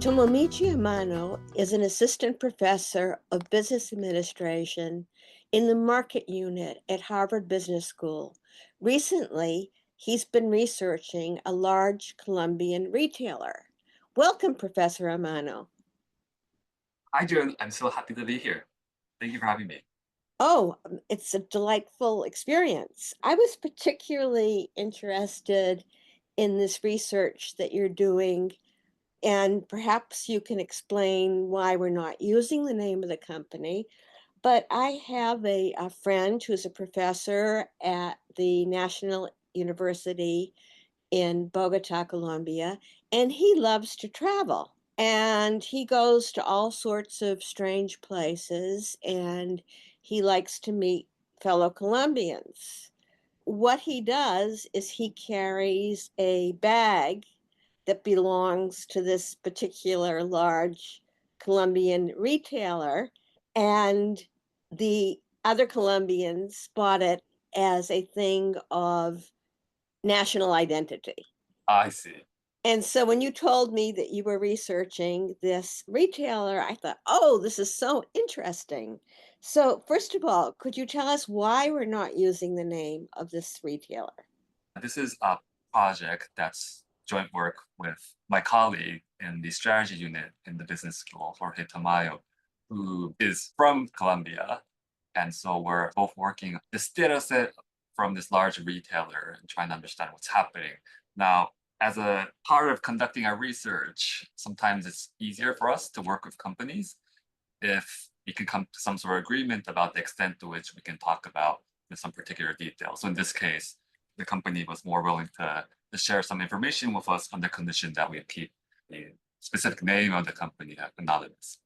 Tomomichi Amano is an assistant professor of business administration in the market unit at Harvard Business School. Recently, he's been researching a large Colombian retailer. Welcome, Professor Amano. Hi, June. I'm so happy to be here. Thank you for having me. It's a delightful experience. I was particularly interested in this research that you're doing. And perhaps you can explain why we're not using the name of the company. But I have a friend who's a professor at the National University in Bogota, Colombia, and he loves to travel. And he goes to all sorts of strange places and he likes to meet fellow Colombians. What he does is he carries a bag that belongs to this particular large Colombian retailer, and the other Colombians spot it as a thing of national identity. I see. And so when you told me that you were researching this retailer, I thought, oh, this is so interesting. So, first of all, could you tell us why we're not using the name of this retailer? This is a project that's joint work with my colleague in the strategy unit in the business school, Jorge Tamayo, who is from Colombia. And so we're both working this data set from this large retailer and trying to understand what's happening. Now, as a part of conducting our research, sometimes it's easier for us to work with companies if we can come to some sort of agreement about the extent to which we can talk about some particular details. So in this case, the company was more willing to share some information with us on the condition that we keep the specific name of the company anonymous.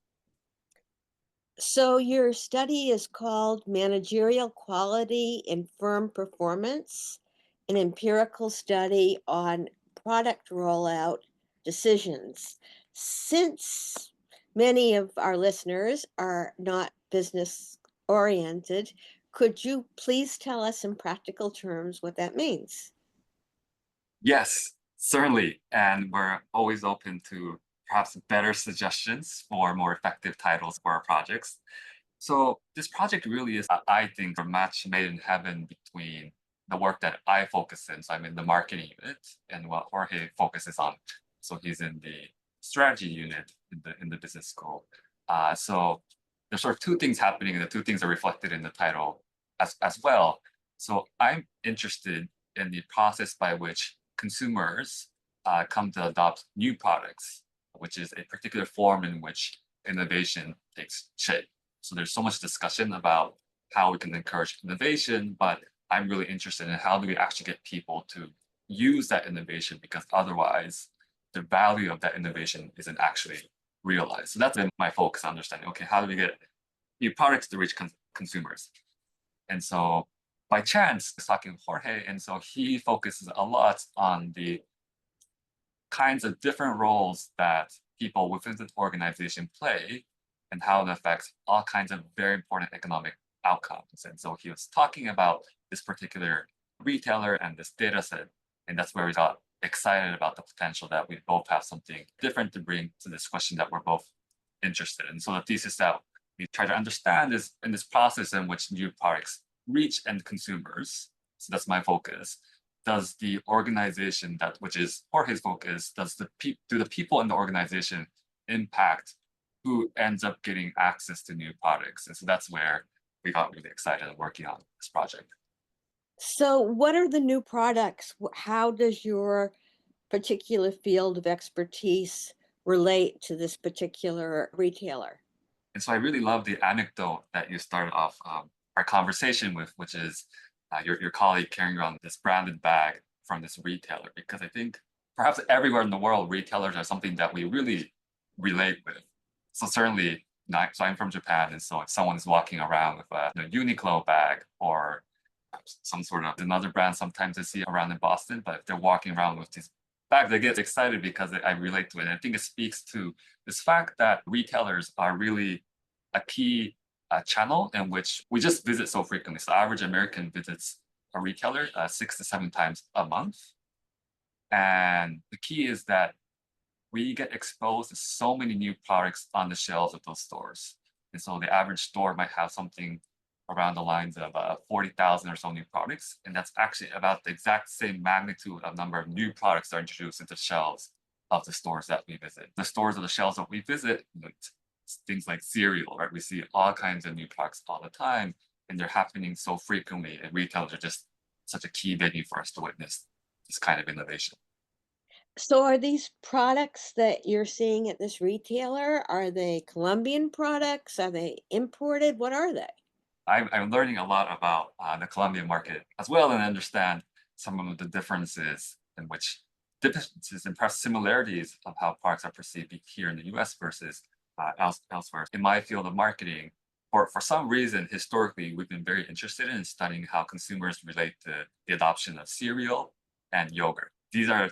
So, your study is called Managerial Quality in Firm Performance, an empirical study on product rollout decisions. Since many of our listeners are not business oriented, could you please tell us in practical terms what that means? Yes, certainly. And we're always open to perhaps better suggestions for more effective titles for our projects. So this project really is, I think, a match made in heaven between the work that I focus in. So I'm in the marketing unit and what Jorge focuses on. So he's in the strategy unit in the business school. So there's sort of two things happening, and the two things are reflected in the title as well. So I'm interested in the process by which consumers come to adopt new products, which is a particular form in which innovation takes shape. So there's so much discussion about how we can encourage innovation, but I'm really interested in how do we actually get people to use that innovation, because otherwise the value of that innovation isn't actually realized. So that's been my focus on understanding, okay, how do we get new products to reach consumers? And so by chance, I was talking with Jorge, and so he focuses a lot on the kinds of different roles that people within the organization play and how it affects all kinds of very important economic outcomes. And so he was talking about this particular retailer and this data set, and that's where we got excited about the potential that we both have something different to bring to this question that we're both interested in. So the thesis that we try to understand is in this process in which new products reach end consumers. So that's my focus. Does the organization that which is Jorge's focus, do the people in the organization impact who ends up getting access to new products? And so that's where we got really excited working on this project. So, what are the new products? How does your particular field of expertise relate to this particular retailer? And so I really love the anecdote that you started off our conversation with, which is your colleague carrying around this branded bag from this retailer, because I think perhaps everywhere in the world, retailers are something that we really relate with. So certainly, so I'm from Japan, and so if someone is walking around with a Uniqlo bag or some sort of another brand, sometimes I see around in Boston, but if they're walking around with these bags, I get excited because I relate to it. And I think it speaks to this fact that retailers are really a key channel in which we just visit so frequently. So average American visits a retailer 6 to 7 times a month. And the key is that we get exposed to so many new products on the shelves of those stores. And so the average store might have something around the lines of 40,000 or so new products. And that's actually about the exact same magnitude of number of new products that are introduced into shelves of the stores that we visit. The stores or the shelves that we visit, things like cereal, right? We see all kinds of new products all the time, and they're happening so frequently. And retailers are just such a key venue for us to witness this kind of innovation. So are these products that you're seeing at this retailer, are they Colombian products? Are they imported? What are they? I'm learning a lot about the Colombian market as well, and understand some of the differences and perhaps similarities of how products are perceived here in the U.S. versus elsewhere. In my field of marketing, for some reason, historically, we've been very interested in studying how consumers relate to the adoption of cereal and yogurt. These are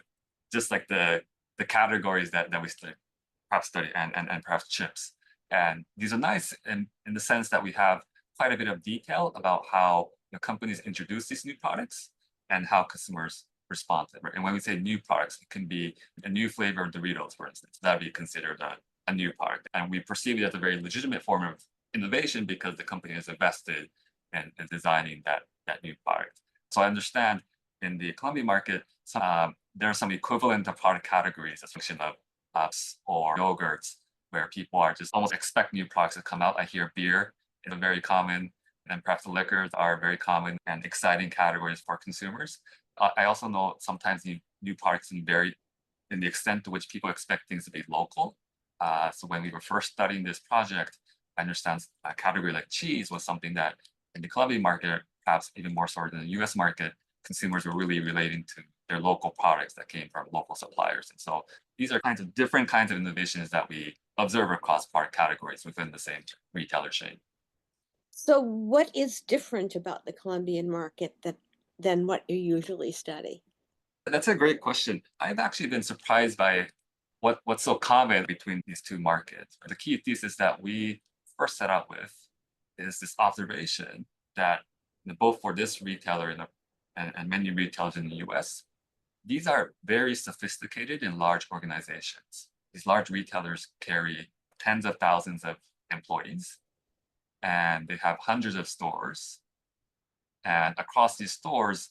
just like the categories that we study and perhaps chips. And these are nice in the sense that we have quite a bit of detail about how companies introduce these new products and how consumers respond to it. Right? And when we say new products, it can be a new flavor of Doritos, for instance. That would be considered a new product. And we perceive it as a very legitimate form of innovation because the company has invested in designing that new product. So I understand in the Colombian market, there are some equivalent of product categories, a function of ups or yogurts, where people are just almost expect new products to come out. I hear beer is very common, and perhaps the liquors are very common and exciting categories for consumers. I also know sometimes new products can vary in the extent to which people expect things to be local. So when we were first studying this project, I understand a category like cheese was something that in the Colombian market, perhaps even more so than the US market, consumers were really relating to their local products that came from local suppliers. And so these are different kinds of innovations that we observe across product categories within the same retailer chain. So what is different about the Colombian market than what you usually study? That's a great question. I've actually been surprised by what's so common between these two markets. The key thesis that we first set out with is this observation that both for this retailer and many retailers in the US, these are very sophisticated and large organizations. These large retailers carry tens of thousands of employees, and they have hundreds of stores. And across these stores,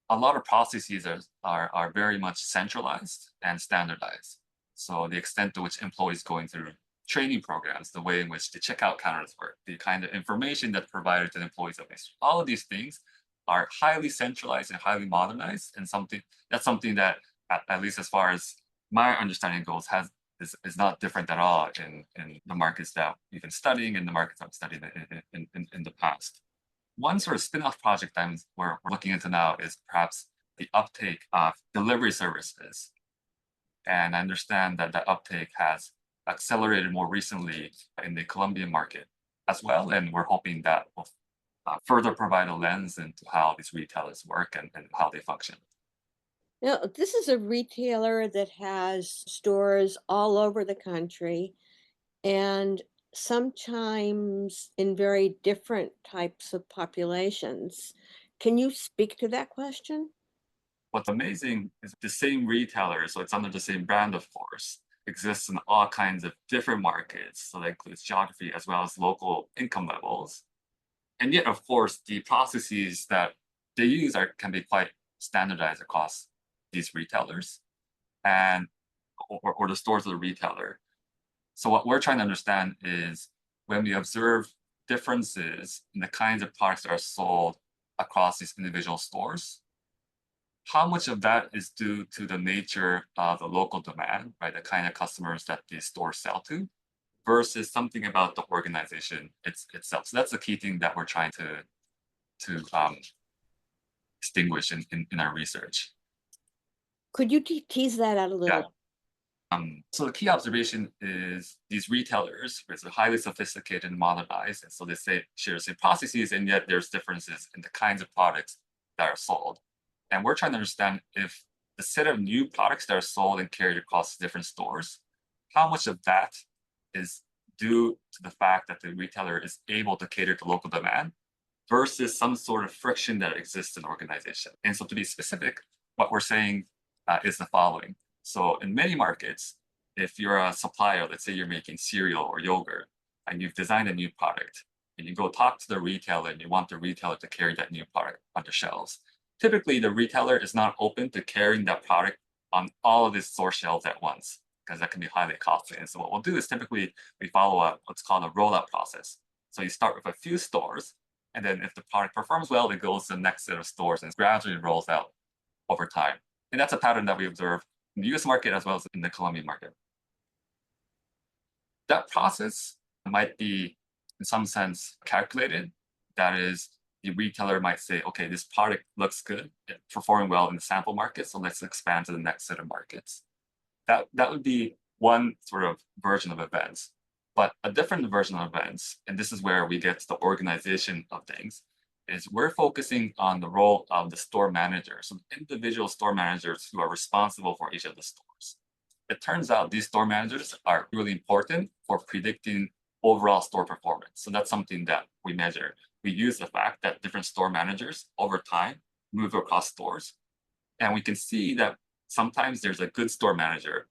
a lot of processes are very much centralized and standardized. So the extent to which employees going through training programs, the way in which the checkout counters work, the kind of information that's provided to the employees of this, all of these things are highly centralized and highly modernized, and something that, at least as far as my understanding goes, is not different at all in the markets that we've been studying and the markets I've studied in the past. One sort of spin-off project we're looking into now is perhaps the uptake of delivery services. And I understand that the uptake has accelerated more recently in the Colombian market as well. And we're hoping that will further provide a lens into how these retailers work and how they function. Now, this is a retailer that has stores all over the country and sometimes in very different types of populations. Can you speak to that question? What's amazing is the same retailer, so it's under the same brand, of course, exists in all kinds of different markets. So that includes geography as well as local income levels. And yet, of course, the processes that they use can be quite standardized across these retailers and or the stores of the retailer. So what we're trying to understand is when we observe differences in the kinds of products that are sold across these individual stores, how much of that is due to the nature of the local demand, right? The kind of customers that these stores sell to, versus something about the organization itself. So that's the key thing that we're trying to distinguish in our research. Could you tease that out a Yeah. little? So the key observation is these retailers, which are highly sophisticated and modernized, and so they share the same processes, and yet there's differences in the kinds of products that are sold. And we're trying to understand if the set of new products that are sold and carried across different stores, how much of that is due to the fact that the retailer is able to cater to local demand versus some sort of friction that exists in the organization. And so to be specific, what we're saying is the following. So in many markets, If you're a supplier, let's say you're making cereal or yogurt, and you've designed a new product, and you go talk to the retailer and you want the retailer to carry that new product on the shelves. Typically, the retailer is not open to carrying that product on all of his store shelves at once because that can be highly costly. And so what we'll do is typically we follow up what's called a rollout process. So you start with a few stores, and then if the product performs well, it goes to the next set of stores and gradually rolls out over time. And that's a pattern that we observe in the US market as well as in the Colombian market. That process might be, in some sense, calculated. That is, the retailer might say, okay, this product looks good, it's performing well in the sample market, so let's expand to the next set of markets. That would be one sort of version of events. But a different version of events, and this is where we get to the organization of things, is we're focusing on the role of the store managers, so individual store managers who are responsible for each of the stores. It turns out these store managers are really important for predicting overall store performance. So that's something that we measure. We use the fact that different store managers over time move across stores. And we can see that sometimes there's a good store manager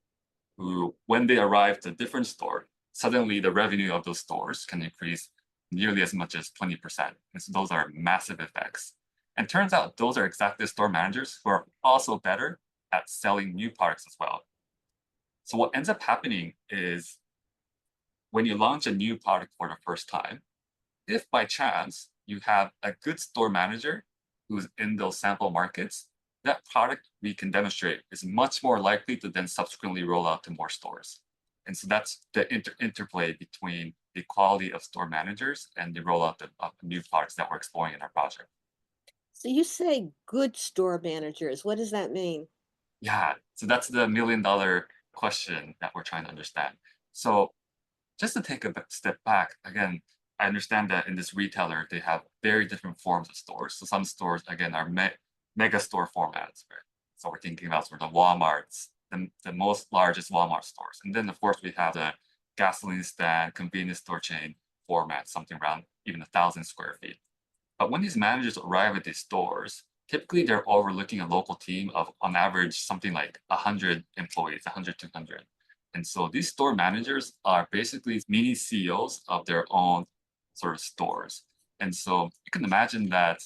who, when they arrive to a different store, suddenly the revenue of those stores can increase nearly as much as 20%. And so those are massive effects. And turns out those are exactly the store managers who are also better at selling new products as well. So what ends up happening is when you launch a new product for the first time, if by chance you have a good store manager who's in those sample markets, that product we can demonstrate is much more likely to then subsequently roll out to more stores. And so that's the interplay between the quality of store managers and the rollout of new products that we're exploring in our project. So you say good store managers. What does that mean? Yeah, so that's the $1 million question that we're trying to understand. So just to take a step back, again, I understand that in this retailer, they have very different forms of stores. So some stores, again, are mega store formats, right? So we're thinking about sort of the Walmarts, the most largest Walmart stores. And then, of course, we have the gasoline stand, convenience store chain format, something around even 1,000 square feet. But when these managers arrive at these stores, typically they're overlooking a local team of, on average, something like 100 employees, 100, 200. And so these store managers are basically mini CEOs of their own sort of stores. And so you can imagine that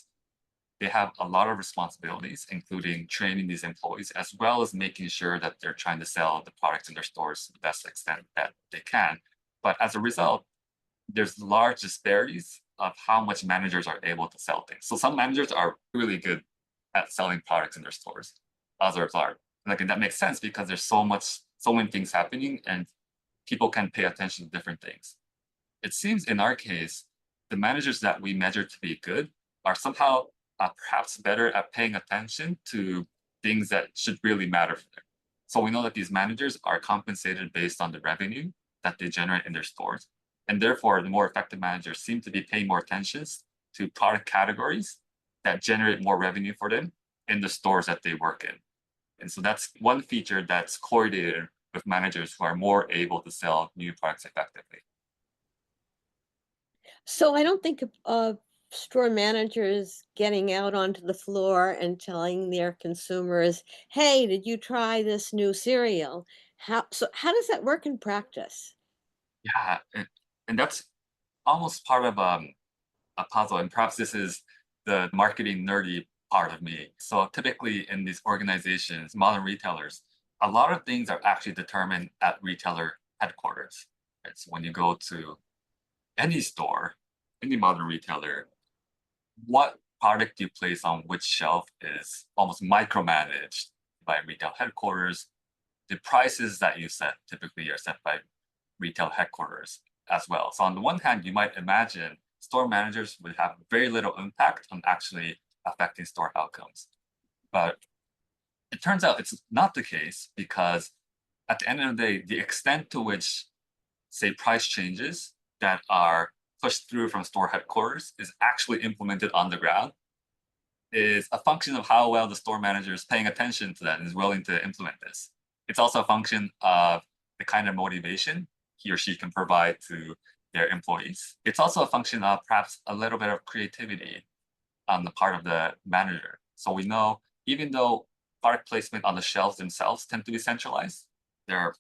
they have a lot of responsibilities, including training these employees, as well as making sure that they're trying to sell the products in their stores to the best extent that they can. But as a result, there's large disparities of how much managers are able to sell things. So some managers are really good at selling products in their stores. Others are. And again, that makes sense because there's so many things happening and people can pay attention to different things. It seems in our case, the managers that we measure to be good are somehow perhaps better at paying attention to things that should really matter for them. So we know that these managers are compensated based on the revenue that they generate in their stores. And therefore, the more effective managers seem to be paying more attention to product categories that generate more revenue for them in the stores that they work in. And so that's one feature that's correlated with managers who are more able to sell new products effectively. So I don't think of store managers getting out onto the floor and telling their consumers, "Hey, did you try this new cereal?" How does that work in practice? Yeah, and that's almost part of a puzzle. And perhaps this is the marketing nerdy part of me. So typically in these organizations, modern retailers, a lot of things are actually determined at retailer headquarters. Right? So when you go to any store, any modern retailer, what product you place on which shelf is almost micromanaged by retail headquarters. The prices that you set typically are set by retail headquarters as well. So on the one hand, you might imagine store managers would have very little impact on actually affecting store outcomes. But it turns out it's not the case because at the end of the day, the extent to which, say, price changes that are pushed through from store headquarters is actually implemented on the ground is a function of how well the store manager is paying attention to that and is willing to implement this. It's also a function of the kind of motivation he or she can provide to their employees. It's also a function of perhaps a little bit of creativity on the part of the manager. So we know even though product placement on the shelves themselves tend to be centralized, there are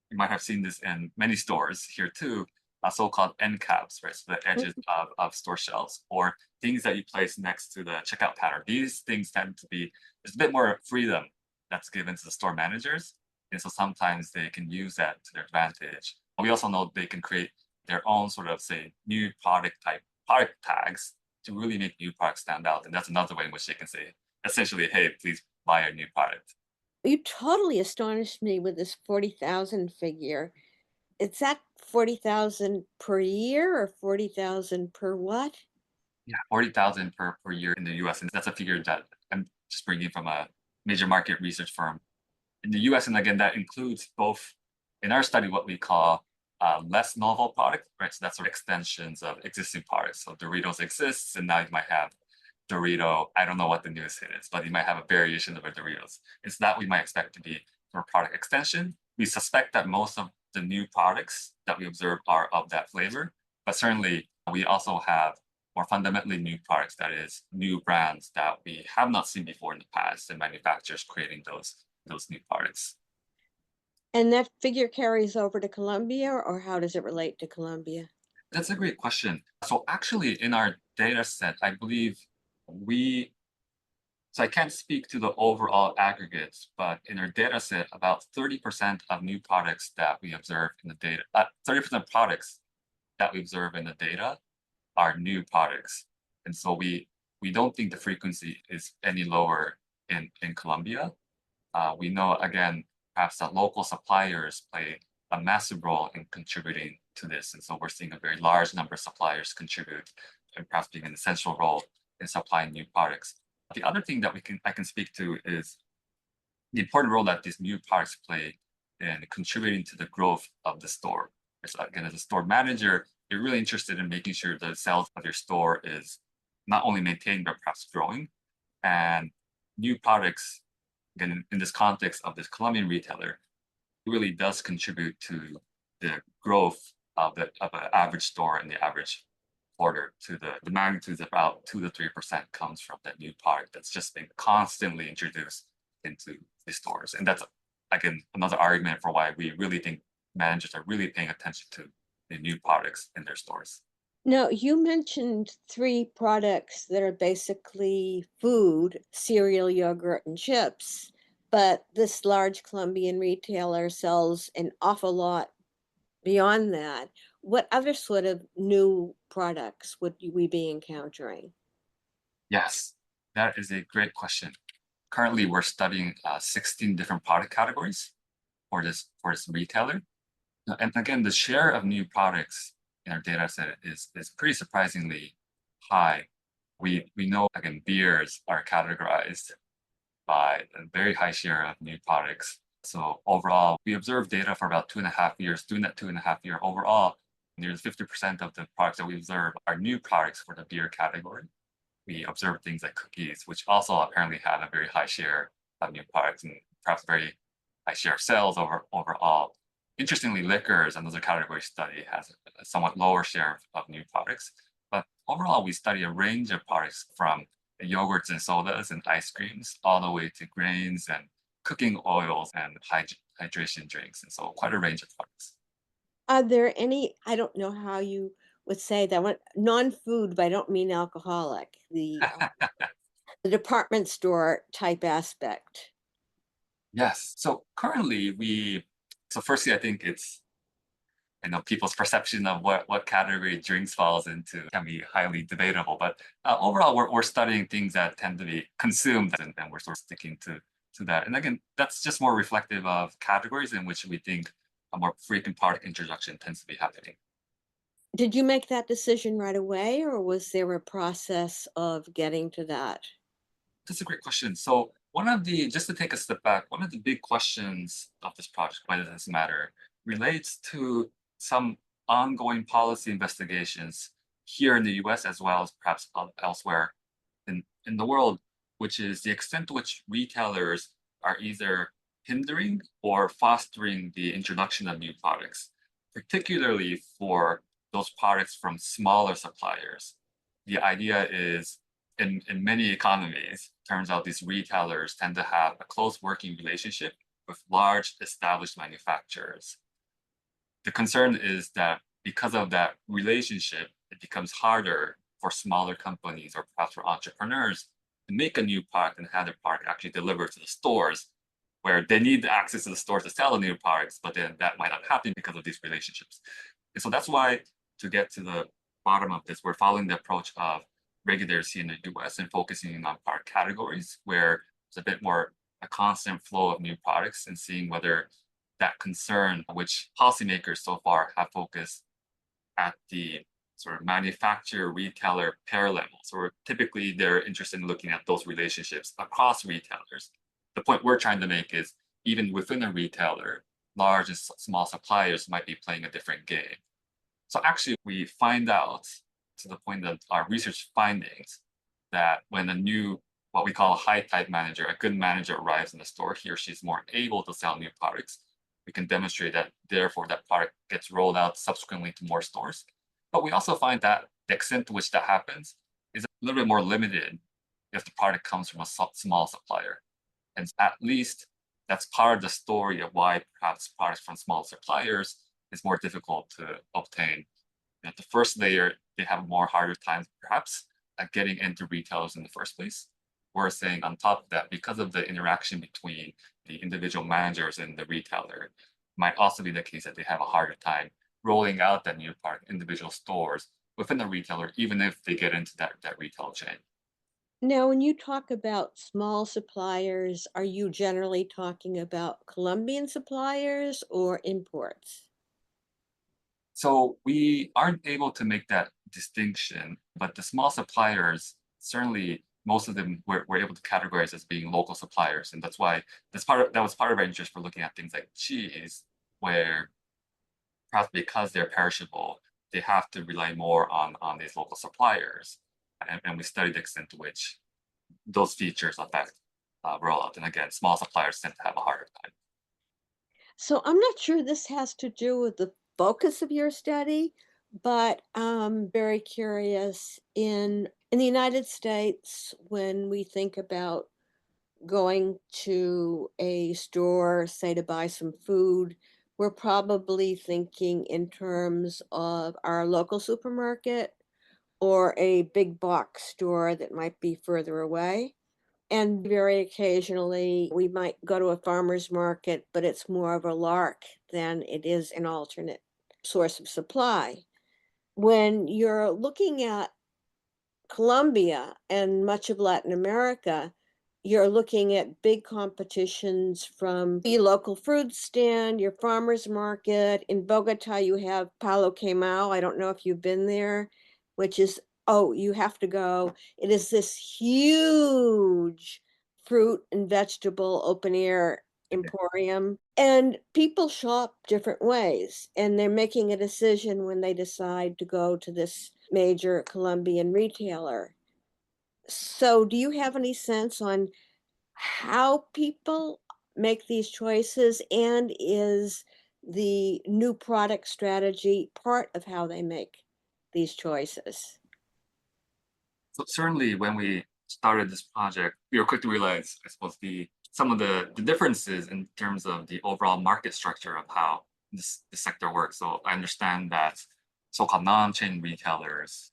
you might have seen this in many stores here too, so-called end caps, right? So the edges Mhm. of store shelves, or things that you place next to the checkout counter. These things tend to be, there's a bit more freedom that's given to the store managers. And so sometimes they can use that to their advantage. We also know they can create their own sort of, say, new product tags to really make new products stand out. And that's another way in which they can say, essentially, hey, please buy a new product. You totally astonished me with this 40,000 figure. Is that 40,000 per year or 40,000 per what? Yeah, 40,000 per year in the US. And that's a figure that I'm just bringing from a major market research firm in the US. And again, that includes both in our study what we call less novel product, right? So that's sort of extensions of existing products. So Doritos exists, and now you might have Dorito. I don't know what the newest hit is, but you might have a variation of a Doritos. It's that we might expect to be for product extension. We suspect that most of the new products that we observe are of that flavor, but certainly we also have more fundamentally new products, that is, new brands that we have not seen before in the past, and manufacturers creating those new products. And that figure carries over to Colombia, or how does it relate to Colombia? That's a great question. So actually in our data set, I believe we so I can't speak to the overall aggregates, but in our data set, about 30% of new products that we observe in the data, 30% of products that we observe in the data are new products. And so we don't think the frequency is any lower in Colombia. We know, again, perhaps that local suppliers play a massive role in contributing to this. And so we're seeing a very large number of suppliers contribute and perhaps being an essential role in supplying new products. The other thing that I can speak to is the important role that these new products play in contributing to the growth of the store. So again, as a store manager, you're really interested in making sure the sales of your store is not only maintained, but perhaps growing. And new products, again, in this context of this Colombian retailer, really does contribute to the growth of an average store and the average quarter. To the magnitude, about 2 to 3% comes from that new product that's just been constantly introduced into the stores. And that's, again, another argument for why we really think managers are really paying attention to the new products in their stores. Now, you mentioned 3 products that are basically food: cereal, yogurt, and chips, but this large Colombian retailer sells an awful lot beyond that. What other sort of new products would we be encountering? Yes, that is a great question. Currently, we're studying 16 different product categories for this retailer. And again, the share of new products in our data set is pretty surprisingly high. We know, again, beers are categorized by a very high share of new products. So overall, we observed data for about 2.5 years. During that 2.5 year overall, nearly 50% of the products that we observe are new products for the beer category. We observed things like cookies, which also apparently have a very high share of new products and perhaps very high share of sales overall. Interestingly, liquors, another category study, has a somewhat lower share of new products. But overall, we study a range of products from yogurts and sodas and ice creams, all the way to grains and cooking oils and hydration drinks. And so quite a range of products. Are there any, I don't know how you would say that one, non-food, but I don't mean alcoholic, the department store type aspect? Yes. So currently so firstly, I think it's, people's perception of what category drinks falls into can be highly debatable. But overall, we're studying things that tend to be consumed, and we're sort of sticking to that. And again, that's just more reflective of categories in which we think a more frequent product introduction tends to be happening. Did you make that decision right away, or was there a process of getting to that? That's a great question. So just to take a step back, one of the big questions of this project, why does this matter, relates to some ongoing policy investigations here in the US as well as perhaps elsewhere in the world, which is the extent to which retailers are either hindering or fostering the introduction of new products, particularly for those products from smaller suppliers. The idea is in many economies, turns out these retailers tend to have a close working relationship with large established manufacturers. The concern is that because of that relationship, it becomes harder for smaller companies or perhaps for entrepreneurs to make a new product and have their product actually delivered to the stores where they need access to the stores to sell the new products, but then that might not happen because of these relationships. And so that's why to get to the bottom of this, we're following the approach of regulators here in the US and focusing on product categories where there's a bit more a constant flow of new products and seeing whether that concern, which policymakers so far have focused at the sort of manufacturer retailer pair level. So typically they're interested in looking at those relationships across retailers. The point we're trying to make is even within a retailer, large and small suppliers might be playing a different game. So actually, we find out to the point of our research findings that when a new, what we call a high type manager, a good manager arrives in the store, he or she is more able to sell new products. We can demonstrate that, therefore, that product gets rolled out subsequently to more stores. But we also find that the extent to which that happens is a little bit more limited if the product comes from a small supplier. And at least that's part of the story of why perhaps products from small suppliers is more difficult to obtain. At the first layer, they have more harder times perhaps at getting into retailers in the first place. We're saying on top of that, because of the interaction between the individual managers and the retailer, it might also be the case that they have a harder time rolling out that new product individual stores within the retailer, even if they get into that retail chain. Now, when you talk about small suppliers, are you generally talking about Colombian suppliers or imports? So we aren't able to make that distinction, but the small suppliers, certainly most of them we're able to categorize as being local suppliers. And that's why that was part of our interest for looking at things like cheese, where perhaps because they're perishable, they have to rely more on these local suppliers. And we studied the extent to which those features affect rollout. And again, small suppliers tend to have a harder time. So I'm not sure this has to do with the focus of your study, but I'm very curious in the United States when we think about going to a store, say to buy some food, we're probably thinking in terms of our local supermarket or a big box store that might be further away. And very occasionally, we might go to a farmer's market, but it's more of a lark than it is an alternate source of supply. When you're looking at Colombia and much of Latin America, you're looking at big competitions from the local fruit stand, your farmer's market. In Bogota, you have Palo Quemao. I don't know if you've been there, which is, oh, you have to go. It is this huge fruit and vegetable open air emporium. And people shop different ways, and they're making a decision when they decide to go to this major Colombian retailer. So, do you have any sense on how people make these choices? And is the new product strategy part of how they make these choices? So certainly when we started this project, we were quick to realize, I suppose, some of the differences in terms of the overall market structure of how the sector works. So I understand that so-called non-chain retailers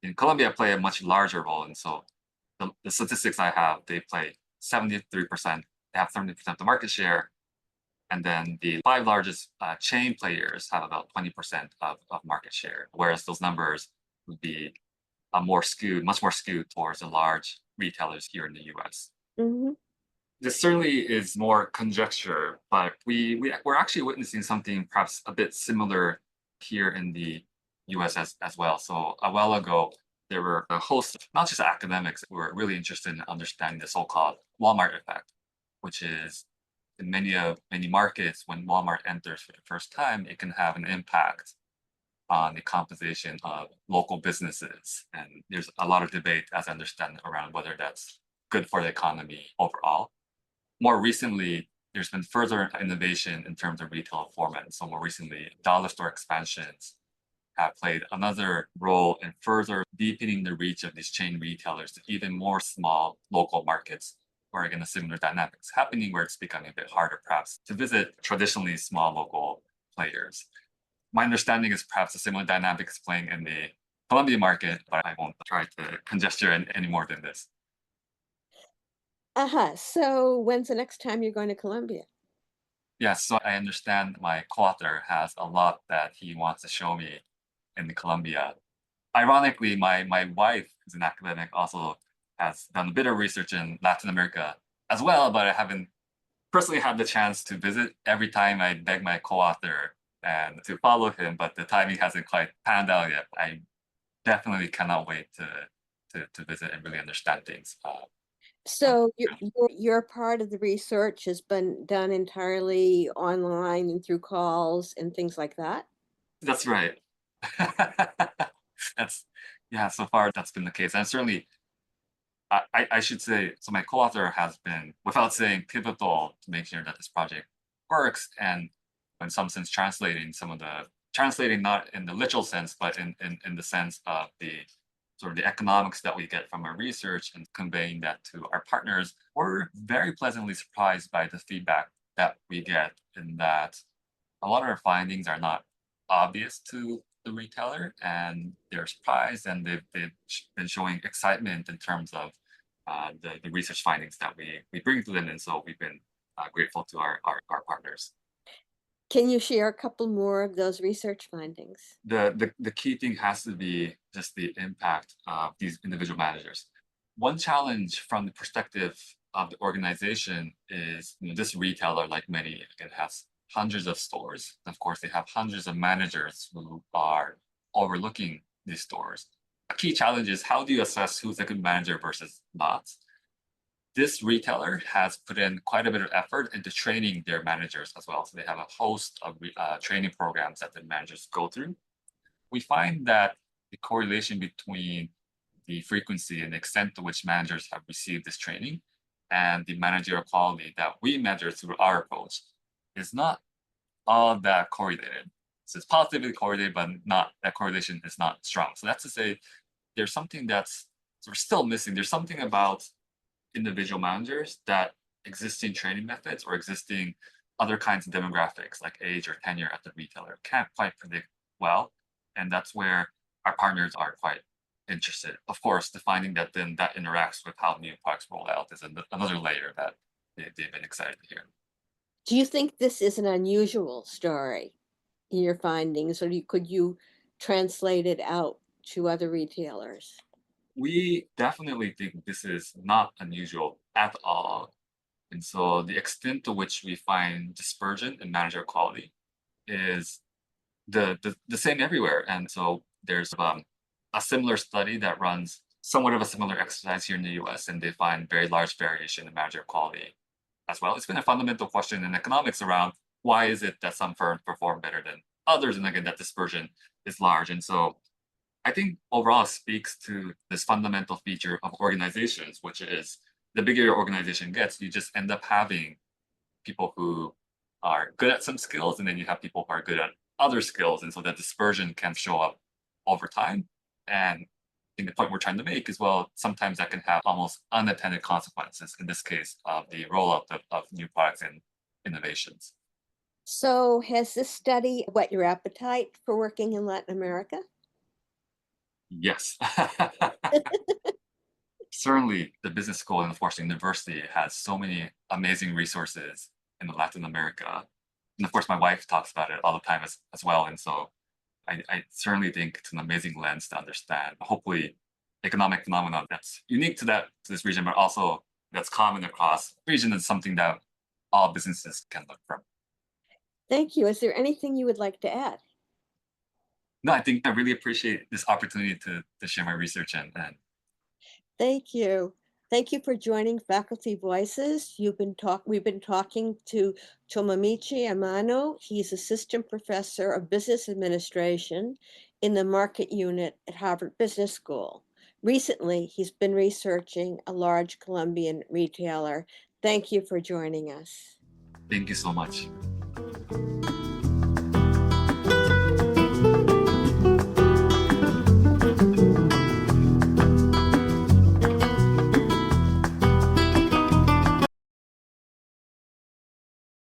in Colombia play a much larger role. And so the statistics I have, they play 73%, they have 70% of the market share. And then the five largest chain players have about 20% of market share, whereas those numbers would be much more skewed towards the large retailers here in the US. Mhm. This certainly is more conjecture, but we're actually witnessing something perhaps a bit similar here in the US as well. So a while ago, there were a host of not just academics who were really interested in understanding the so-called Walmart effect, which is in many markets, when Walmart enters for the first time, it can have an impact on the composition of local businesses. And there's a lot of debate, as I understand, around whether that's good for the economy overall. More recently, there's been further innovation in terms of retail format. So more recently, dollar store expansions have played another role in further deepening the reach of these chain retailers to even more small local markets where again a similar dynamics happening where it's becoming a bit harder perhaps to visit traditionally small local players. My understanding is perhaps a similar dynamic is playing in the Colombian market, but I won't try to conjecture any more than this. Uh-huh. So when's the next time you're going to Colombia? Yes, so I understand my co-author has a lot that he wants to show me in Colombia. Ironically, my wife, who's an academic, also has done a bit of research in Latin America as well, but I haven't personally had the chance to visit. Every time I beg my co-author and to follow him, but the timing hasn't quite panned out yet. I definitely cannot wait to visit and really understand things. So your part of the research has been done entirely online and through calls and things like that? That's right. That's yeah. So far, that's been the case, and certainly I should say, so my co-author has been, without saying, pivotal to make sure that this project works, and in some sense translating some of the translating not in the literal sense, but in the sense of the sort of the economics that we get from our research and conveying that to our partners. We're very pleasantly surprised by the feedback that we get in that a lot of our findings are not obvious to the retailer and they're surprised and they've been showing excitement in terms of the research findings that we bring to them. And so we've been grateful to our partners. Can you share a couple more of those research findings? The key thing has to be just the impact of these individual managers. One challenge from the perspective of the organization is, this retailer, like many, again, has hundreds of stores. Of course, they have hundreds of managers who are overlooking these stores. A key challenge is, how do you assess who's a good manager versus not? This retailer has put in quite a bit of effort into training their managers as well. So they have a host of training programs that the managers go through. We find that the correlation between the frequency and the extent to which managers have received this training and the managerial quality that we measure through our approach is not all that correlated. So it's positively correlated, but not that correlation is not strong. So that's to say, there's something that's sort of still missing. There's something about individual managers that existing training methods or existing other kinds of demographics like age or tenure at the retailer can't quite predict well. And that's where our partners are quite interested. Of course, defining that then that interacts with how new products roll out is another layer that they've been excited to hear. Do you think this is an unusual story in your findings, or could you translate it out to other retailers? We definitely think this is not unusual at all. And so the extent to which we find dispersion in manager quality is the same everywhere. And so there's a similar study that runs somewhat of a similar exercise here in the US, and they find very large variation in manager quality as well. It's been a fundamental question in economics around why is it that some firms perform better than others? And again, that dispersion is large. And so I think overall it speaks to this fundamental feature of organizations, which is the bigger your organization gets, you just end up having people who are good at some skills, and then you have people who are good at other skills. And so that dispersion can show up over time. And I think the point we're trying to make is, well, sometimes that can have almost unintended consequences, in this case, of the rollout of new products and innovations. So, has this study whet your appetite for working in Latin America? Yes. Certainly, the business school and of course the university has so many amazing resources in Latin America. And of course, my wife talks about it all the time as well. And so I certainly think it's an amazing lens to understand, hopefully, economic phenomenon that's unique to this region, but also that's common across region and something that all businesses can look from. Thank you. Is there anything you would like to add? No, I think I really appreciate this opportunity to share my research and Thank you. Thank you for joining Faculty Voices. We've been talking to Tomomichi Amano. He's Assistant Professor of Business Administration in the Market Unit at Harvard Business School. Recently, he's been researching a large Colombian retailer. Thank you for joining us. thank you so much.